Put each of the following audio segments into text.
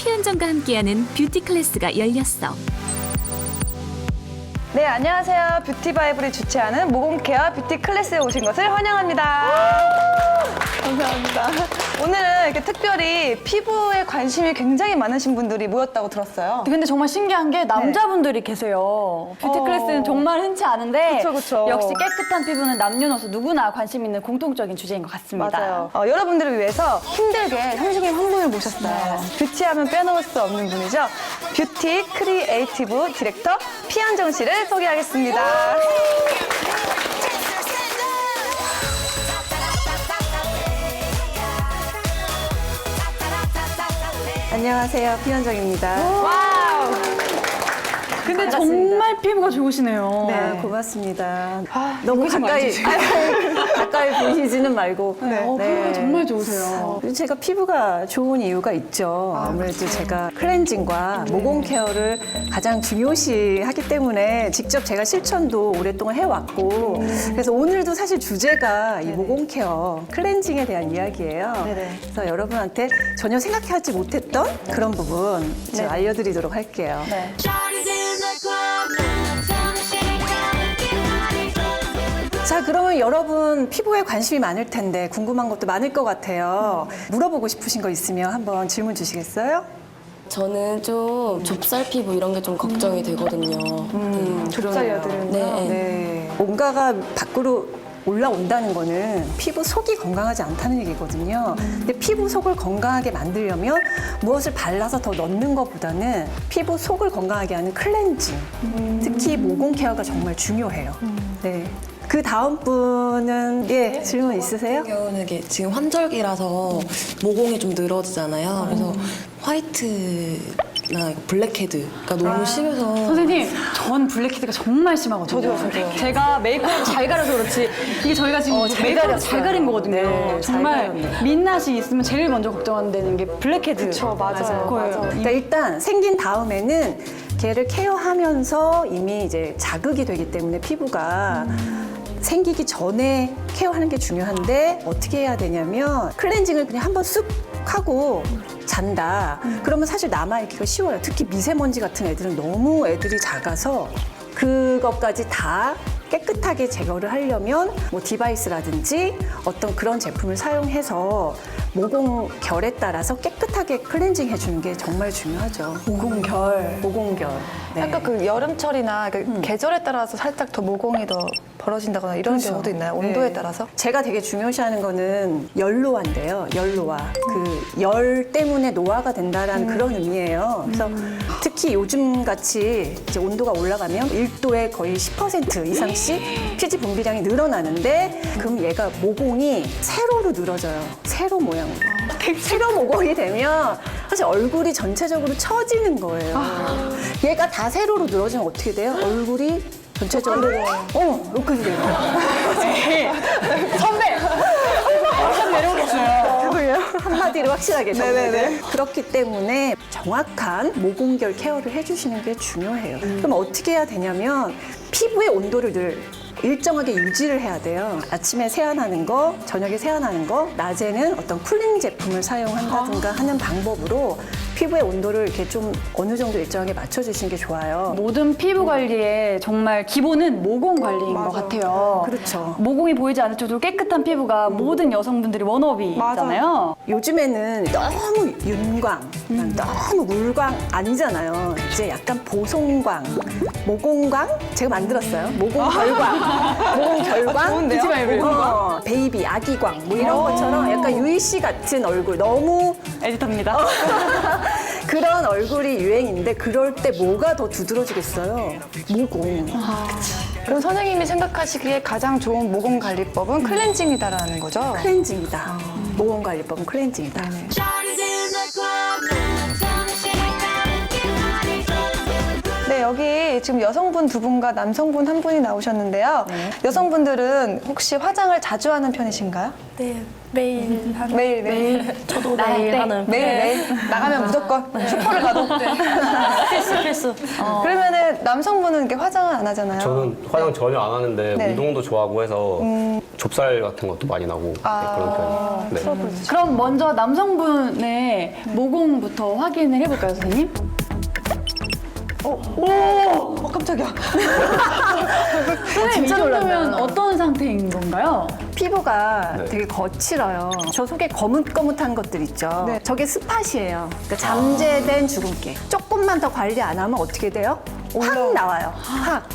피현정과 함께하는 뷰티 클래스가 열렸어. 네, 안녕하세요. 뷰티바이블이 주최하는 모공 케어 뷰티 클래스에 오신 것을 환영합니다. 감사합니다. 오늘은 이렇게 특별히 피부에 관심이 굉장히 많으신 분들이 모였다고 들었어요. 근데 정말 신기한 게 남자분들이 계세요. 뷰티 클래스는 정말 흔치 않은데 그쵸. 역시 깨끗한 피부는 남녀노소 누구나 관심 있는 공통적인 주제인 것 같습니다. 맞아요. 여러분들을 위해서 힘들게 현숙님 한 분을 모셨어요. 뷰티하면 빼놓을 수 없는 분이죠. 뷰티 크리에이티브 디렉터 피현정 씨를 소개하겠습니다. 안녕하세요, 피현정입니다. 와우! 근데 반갑습니다. 정말 피부가 좋으시네요. 네, 고맙습니다. 너무 여기 좀 가까이, 앉으세요. 가까이 보이지는 말고. 피부가 정말 좋으세요. 제가 피부가 좋은 이유가 있죠. 아무래도 제가 클렌징과 모공 케어를 가장 중요시 하기 때문에 직접 제가 실천도 오랫동안 해왔고, 그래서 오늘도 사실 주제가 이 모공 케어, 클렌징에 대한 이야기예요. 그래서 여러분한테 전혀 생각하지 못했던 그런 부분 제가 알려드리도록 할게요. 네. 자, 그러면 여러분 피부에 관심이 많을 텐데 궁금한 것도 많을 것 같아요. 물어보고 싶으신 거 있으면 한번 질문 주시겠어요? 저는 좀 좁쌀 피부 이런 게 좀 걱정이 되거든요. 좁쌀 여드름. 네. 네. 뭔가가 밖으로 올라온다는 거는 피부 속이 건강하지 않다는 얘기거든요. 근데 피부 속을 건강하게 만들려면 무엇을 발라서 더 넣는 것보다는 피부 속을 건강하게 하는 클렌징, 특히 모공 케어가 정말 중요해요. 네. 그 다음 분은 질문 있으세요? 같은 경우는 이게 지금 환절기라서 모공이 좀 늘어지잖아요. 그래서 화이트나 블랙헤드가 너무 심해서 선생님, 전 블랙헤드가 정말 심하거든요. 저도요. 제가 메이크업을 잘 가려서 그렇지 이게 저희가 지금 메이크업을 잘 가린 거거든요. 네, 잘 정말 가렸네. 민낯이 있으면 제일 먼저 걱정되는 게 블랙헤드. 그쵸, 맞아요. 거예요. 그러니까 일단 생긴 다음에는 걔를 케어하면서 이미 이제 자극이 되기 때문에 피부가 생기기 전에 케어하는 게 중요한데 어떻게 해야 되냐면 클렌징을 그냥 한번 쑥 하고 잔다. 그러면 사실 남아있기가 쉬워요. 특히 미세먼지 같은 애들은 너무 애들이 작아서 그것까지 다 깨끗하게 제거를 하려면 뭐 디바이스라든지 어떤 그런 제품을 사용해서 모공 결에 따라서 깨끗하게 클렌징 해주는 게 정말 중요하죠. 모공결. 모공결. 네. 약간 그 여름철이나 그 계절에 따라서 살짝 더 모공이 더 벌어진다거나 이런 그렇죠. 경우도 있나요? 온도에 네. 따라서? 제가 되게 중요시하는 거는 열노화인데요. 열노화. 그 열 때문에 노화가 된다라는 그런 의미예요. 그래서 특히 요즘 같이 이제 온도가 올라가면 1도에 거의 10% 이상씩 피지 분비량이 늘어나는데 그럼 얘가 모공이 세로로 늘어져요. 세로 모양으로. 세로 모공이 되면 사실 얼굴이 전체적으로 처지는 거예요. 얘가 다 세로로 늘어지면 어떻게 돼요? 얼굴이 전체적으로 이렇게 돼요. 선배! 한참 내려오겠어요. 한마디로 확실하게 정리를. 그렇기 때문에 정확한 모공결 케어를 해주시는 게 중요해요. 그럼 어떻게 해야 되냐면 피부의 온도를 늘 일정하게 유지를 해야 돼요. 아침에 세안하는 거, 저녁에 세안하는 거, 낮에는 어떤 쿨링 제품을 사용한다든가 하는 방법으로 피부의 온도를 이렇게 좀 어느 정도 일정하게 맞춰주시는 게 좋아요. 모든 피부 관리의 정말 기본은 모공 관리인 것 같아요. 그렇죠. 모공이 보이지 않을 정도로 깨끗한 피부가 모든 여성분들이 원업이잖아요. 요즘에는 너무 윤광, 너무 물광 아니잖아요. 이제 약간 보송광, 모공광 제가 만들었어요. 모공결광, 모공결광, 좋은데요? 베이비 아기광 뭐 이런 것처럼 약간 유희 씨 같은 얼굴 너무 에디터입니다. 그런 얼굴이 유행인데 그럴 때 뭐가 더 두드러지겠어요? 모공. 그럼 선생님이 생각하시기에 가장 좋은 모공 관리법은 클렌징이다라는 거죠? 클렌징이다. 모공 관리법은 클렌징이다. 네, 여기 지금 여성분 두 분과 남성분 한 분이 나오셨는데요. 여성분들은 혹시 화장을 자주 하는 편이신가요? 네, 매일 하는. 매일. 저도 매일 하는. 매일 나가면 무조건 슈퍼를 가도. 필수. 필수. 그러면은 남성분은 이렇게 화장을 안 하잖아요. 저는 화장 전혀 안 하는데 네. 운동도 좋아하고 해서 좁쌀 같은 것도 많이 나고 네, 그런 편이에요. 네. 그럼 먼저 남성분의 모공부터 확인을 해볼까요, 선생님? 깜짝이야. 선생님, 이 정도면 어떤 상태인 건가요? 피부가 네. 되게 거칠어요. 저 속에 거뭇거뭇한 것들 있죠. 네. 저게 스팟이에요. 그러니까 잠재된 주근깨. 조금만 더 관리 안 하면 어떻게 돼요? 확 나와요. 확.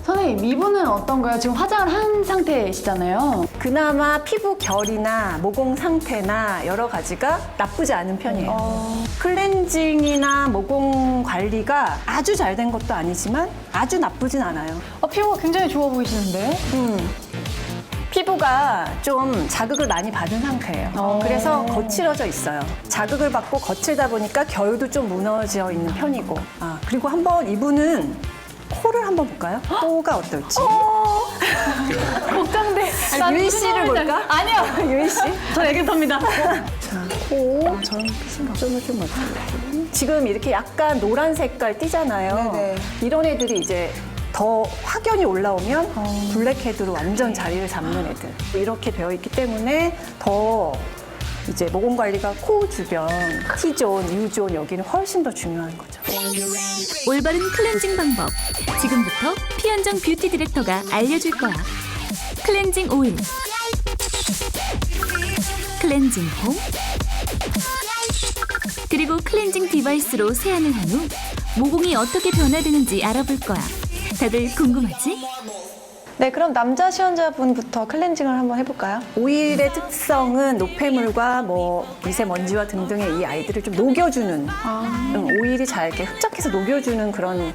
선생님, 이분은 어떤가요? 지금 화장을 한 상태시잖아요. 그나마 피부 결이나 모공 상태나 여러 가지가 나쁘지 않은 편이에요. 클렌징이나 모공 관리가 아주 잘 된 것도 아니지만 아주 나쁘진 않아요. 피부가 굉장히 좋아 보이시는데? 피부가 좀 자극을 많이 받은 상태예요. 그래서 거칠어져 있어요. 자극을 받고 거칠다 보니까 결도 좀 무너져 있는 편이고. 그리고 한번 이분은 코를 한번 볼까요? 코가 어떨지. 걱정돼. 유희 씨를 볼까? 아니요. 유희 씨? 저 애교탑니다. 코. 저는 피부가 좀 어떨지. 지금 이렇게 약간 노란 색깔 띠잖아요. 네네. 이런 애들이 이제 더 확연히 올라오면 블랙헤드로 완전 자리를 잡는 애들. 이렇게 되어 있기 때문에 더 이제 모공 관리가 코 주변, T존, U존 여기는 훨씬 더 중요한 거죠. 올바른 클렌징 방법. 지금부터 피현정 뷰티 디렉터가 알려줄 거야. 클렌징 오일, 클렌징 폼, 그리고 클렌징 디바이스로 세안을 한 후 모공이 어떻게 변화되는지 알아볼 거야. 다들 궁금하지? 네, 그럼 남자 시연자분부터 클렌징을 한번 해볼까요? 오일의 특성은 노폐물과 뭐 미세먼지와 등등의 이 아이들을 좀 녹여주는 오일이 잘 이렇게 흡착해서 녹여주는 그런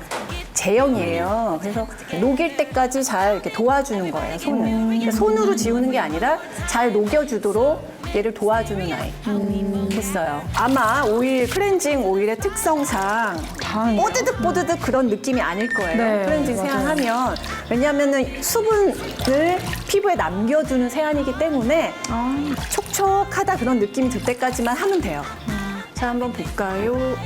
제형이에요. 그래서 녹일 때까지 잘 이렇게 도와주는 거예요, 손을. 그러니까 손으로 지우는 게 아니라 잘 녹여주도록 얘를 도와주는 아이 됐어요. 아마 오일 클렌징 오일의 특성상 뽀드득 그런 느낌이 아닐 거예요. 네, 클렌징 세안하면 왜냐하면은 수분을 피부에 남겨두는 세안이기 때문에 촉촉하다 그런 느낌이 들 때까지만 하면 돼요. 자, 한번 볼까요?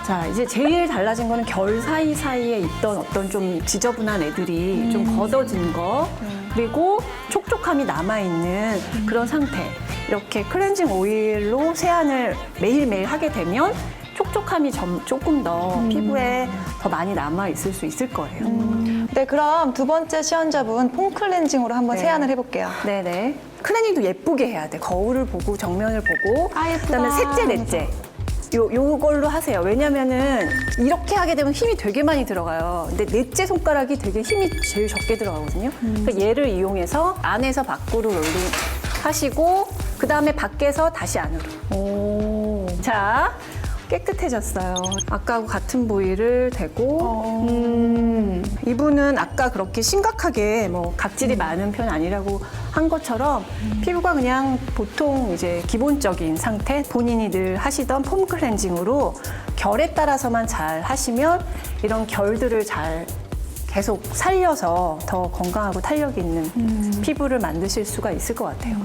자, 이제 제일 달라진 거는 결 사이사이에 있던 어떤 좀 지저분한 애들이 좀 걷어진 거, 그리고 촉촉함이 남아있는 그런 상태. 이렇게 클렌징 오일로 세안을 매일매일 하게 되면 촉촉함이 조금 더 피부에 더 많이 남아있을 수 있을 거예요. 네, 그럼 두 번째 시연자분 폼 클렌징으로 한번 네. 세안을 해볼게요. 네네. 클렌징도 예쁘게 해야 돼. 거울을 보고 정면을 보고. 예쁘다. 그다음에 셋째, 넷째. 요걸로 하세요. 왜냐면은 이렇게 하게 되면 힘이 되게 많이 들어가요. 근데 넷째 손가락이 되게 힘이 제일 적게 들어가거든요. 그러니까 얘를 이용해서 안에서 밖으로 롤링 하시고 그다음에 밖에서 다시 안으로. 자, 깨끗해졌어요. 아까하고 같은 부위를 대고 이분은 아까 그렇게 심각하게 뭐 각질이 많은 편 아니라고 한 것처럼 피부가 그냥 보통 이제 기본적인 상태, 본인이 늘 하시던 폼 클렌징으로 결에 따라서만 잘 하시면 이런 결들을 잘 계속 살려서 더 건강하고 탄력 있는 피부를 만드실 수가 있을 것 같아요.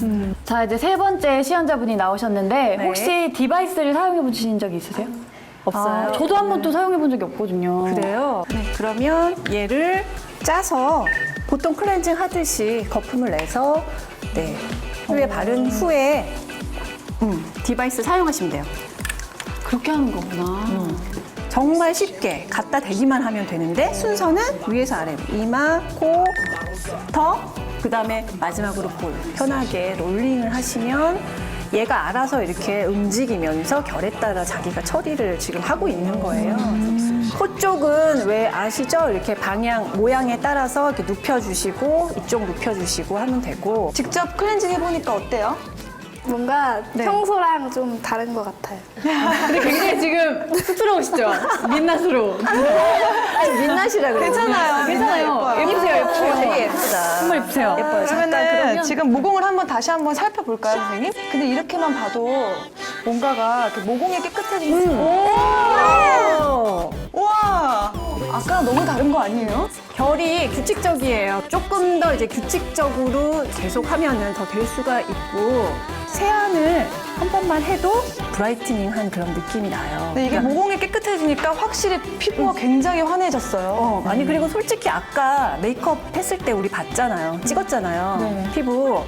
자, 이제 세 번째 시연자분이 나오셨는데 네. 혹시 디바이스를 사용해 보신 적이 있으세요? 없어요. 저도 한 번도 사용해 본 적이 없거든요. 그래요? 네, 그러면 얘를 짜서 보통 클렌징 하듯이 거품을 내서 네, 피부에 바른 후에 디바이스 사용하시면 돼요. 그렇게 하는 거구나. 정말 쉽게 갖다 대기만 하면 되는데 순서는 위에서 아래로 이마, 코, 턱, 그다음에 마지막으로 볼 편하게 롤링을 하시면 얘가 알아서 이렇게 움직이면서 결에 따라 자기가 처리를 지금 하고 있는 거예요. 코 쪽은 왜 아시죠? 이렇게 방향, 모양에 따라서 이렇게 눕혀주시고 이쪽 눕혀주시고 하면 되고 직접 클렌징 해보니까 어때요? 뭔가 네. 평소랑 좀 다른 것 같아요. 근데 굉장히 지금 쑥스러우시죠? 민낯으로. 민낯이라 그래요. 괜찮아요. 괜찮아요. 예뻐요. 예쁘세요, 예쁘세요. 되게 예쁘다. 정말 예쁘세요. 예뻐요. 잠깐 그러면은 그러면 지금 모공을 한번 다시 한번 살펴볼까요, 선생님? 근데 이렇게만 봐도 뭔가가 이렇게 모공이 깨끗해지는 우와! 아까랑 너무 다른 거 아니에요? 결이 규칙적이에요. 조금 더 이제 규칙적으로 계속 하면은 더 될 수가 있고 세안을 한 번만 해도 브라이트닝한 그런 느낌이 나요. 네, 이게 그러니까 모공이 깨끗해지니까 확실히 피부가 굉장히 환해졌어요. 아니 그리고 솔직히 아까 메이크업 했을 때 우리 봤잖아요. 찍었잖아요. 네. 피부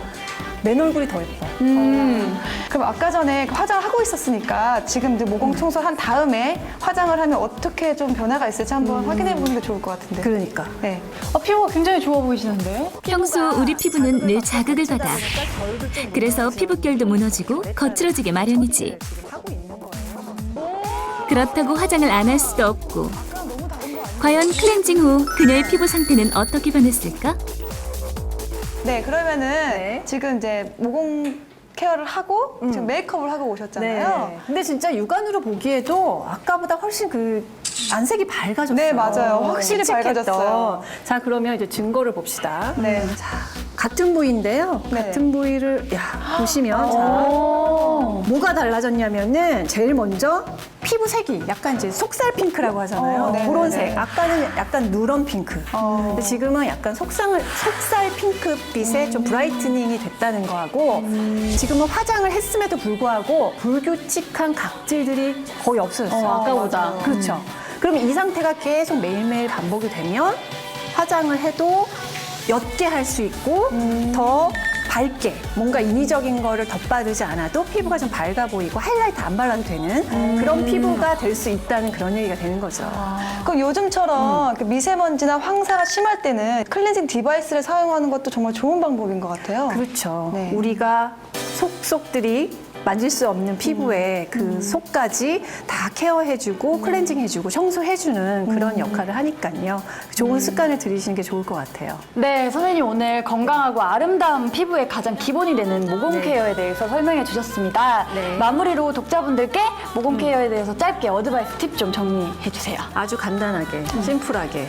맨 얼굴이 더 예뻐. 그럼 아까 전에 화장을 하고 있었으니까 지금 이제 모공 청소한 다음에 화장을 하면 어떻게 좀 변화가 있을지 한번 확인해 보는 게 좋을 것 같은데. 그러니까. 네. 피부가 굉장히 좋아 보이시는데? 평소 우리 피부는 늘 자극을 받아. 그래서 피부결도 무너지고 거칠어지게 마련이지. 그렇다고 화장을 안 할 수도 없고. 과연 클렌징 후 그녀의 피부 상태는 어떻게 변했을까? 네, 그러면은 지금 이제 모공 케어를 하고 지금 메이크업을 하고 오셨잖아요. 네. 근데 진짜 육안으로 보기에도 아까보다 훨씬 그 안색이 밝아졌어요. 네, 맞아요. 확실히 칙칙했던. 밝아졌어요. 자, 그러면 이제 증거를 봅시다. 네. 자, 같은 부위인데요. 네. 같은 부위를 보시면 자, 뭐가 달라졌냐면은 제일 먼저 피부색이 약간 이제 속살 핑크라고 하잖아요. 네, 그런 네, 색. 네. 아까는 약간 누런 핑크. 근데 지금은 약간 속살 핑크빛에 좀 브라이트닝이 됐다는 거하고 지금은 화장을 했음에도 불구하고 불규칙한 각질들이 거의 없어졌어요. 아까보다. 맞아요. 그렇죠. 그럼 이 상태가 계속 매일매일 반복이 되면 화장을 해도 옅게 할 수 있고 더 밝게 뭔가 인위적인 거를 덧바르지 않아도 피부가 좀 밝아 보이고 하이라이트 안 발라도 되는 그런 피부가 될 수 있다는 그런 얘기가 되는 거죠. 그럼 요즘처럼 이렇게 미세먼지나 황사가 심할 때는 클렌징 디바이스를 사용하는 것도 정말 좋은 방법인 것 같아요. 그렇죠. 네. 우리가 속속들이 만질 수 없는 피부에 그 속까지 다 케어해주고 클렌징해주고 청소해주는 그런 역할을 하니까요. 좋은 습관을 들이시는 게 좋을 것 같아요. 네, 선생님 오늘 건강하고 아름다운 피부의 가장 기본이 되는 모공 케어에 대해서 설명해 주셨습니다. 네. 마무리로 독자분들께 모공 케어에 대해서 짧게 어드바이스 팁 좀 정리해 주세요. 아주 간단하게, 심플하게.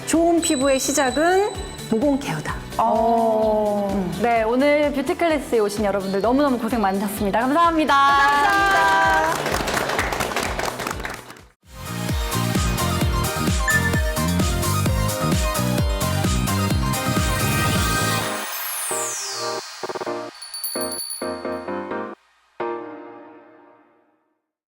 좋은 피부의 시작은 모공 케어다. 네, 오늘 뷰티 클래스에 오신 여러분들 너무너무 고생 많으셨습니다. 감사합니다.